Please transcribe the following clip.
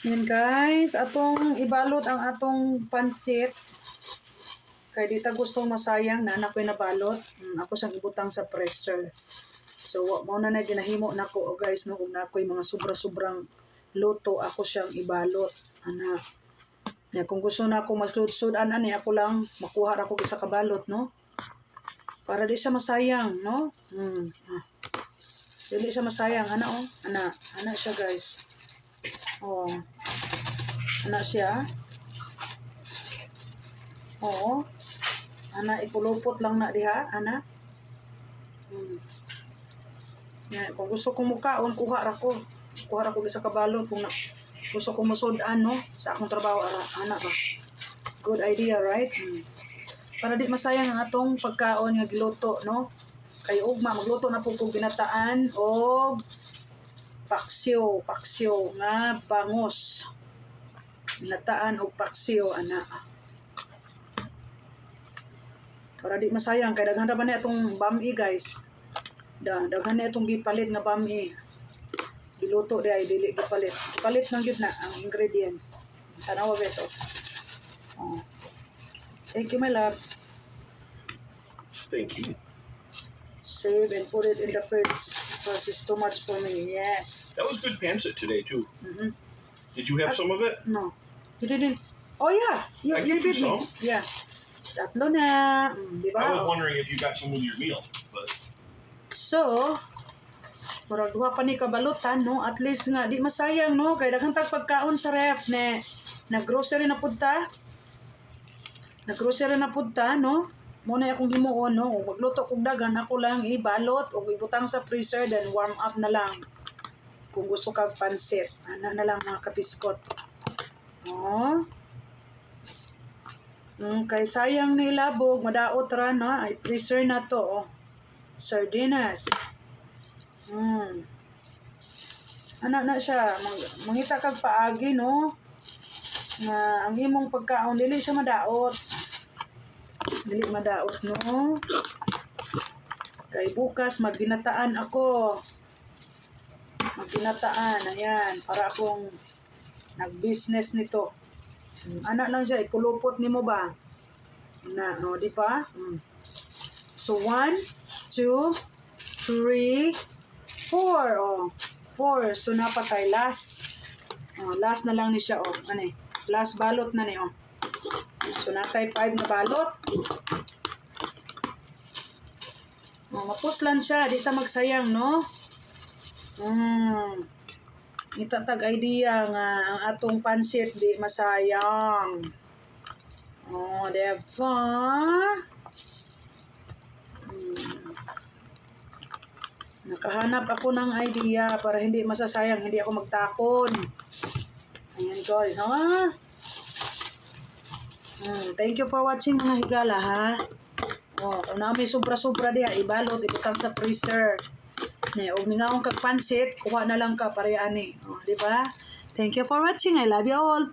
Yan guys, atong ibalot ang atong pansit. Kaya di ta gustong masayang na anak ko'y nabalot. Ako siyang ibutang sa pressure. So, mao na ginahimo nako guys, no, kung nako'y mga sobra-sobrang luto, ako siyang ibalot. Ana. Ya, kung gusto na ako magsud-sudan ani, ako lang makuha ra ko isa ka balot, no? Para di siya masayang, no? Dili siya masayang, ana oh. Ana siya guys. Oh. Ana siya. Oo. Ana ipulupot lang na diha, ana. Ya, kung gusto kong mukaon, kuha ra ko. Kuha ra ko isa ka balot kung gusto kong musudan, no? Sa akong trabaho, ana ba? Good idea, right? Para di masayang ang atong pagkaon nga giluto, no? Kay ugma magluto na po kong ginataan o paksiw nga bangus. Ginataan o paksiw, ana. Para di masayang kay daghan ra ba ni atong bami guys. Daghan ni atong gipalit nga bami. Giluto di ay dili gipalit. Gipalit lang gyud na ang ingredients. Tanawa guys oh. Oh. Thank you my love. Thank you. Save and put it in the fridge because it's too much for me. Yes. That was good pancit today too. Mm-hmm. Did you have some of it? No. You didn't. Oh yeah. I You gave you did me. some. Yeah. Tatlo na. Di ba? I was wondering if you got some with your meal, but So, murag duha pa ni kabalutan, no? At least nga, di masayang, no? Kaya daghang tag pagkaon sa ref, ne. Nag-grocery na punta. Nag-grocery na punta, no? Muna akong himuon, no? Kung magluto kong dagan, ako lang ibalot o ibutang sa freezer, then warm up na lang. Kung gusto kang pansit. Ana na lang mga kapiskot. Oh. Kay sayang ni ilabog, madaot ra, no? Ay freezer na to, oh. Sardinas. Ana na siya. Mangita kag paagi, no? Nga ang imong pagkaon, dili siya madaot. Dili madaot, no? Kay bukas, magginataan ako. Magginataan, ayan. Para akong nag-business nito. Ana lang siya, ipulupot ni mo ba? Na, no, di ba? So, 1, 2, 3, 4. Oh, 4. So, napatay. Last. Oh, last na lang ni siya. Oh, ano eh. Last balot na ni. Oh. So, natay 5 na balot. Oh, mapuslan siya. Di ta magsayang, no? Itatag idea nga ang atong pansit di masayang. Oh, diba? Nakahanap ako ng idea para hindi masasayang, hindi ako magtapon. Ayan guys, ha? Thank you for watching mga higala, ha? Oh, kung na may sobra-sobra diha, ibalot, ibutang sa freezer. Og mingaong kag pansit, kuha na lang ka pareha ani. Oh, di ba? Thank you for watching. I love you all.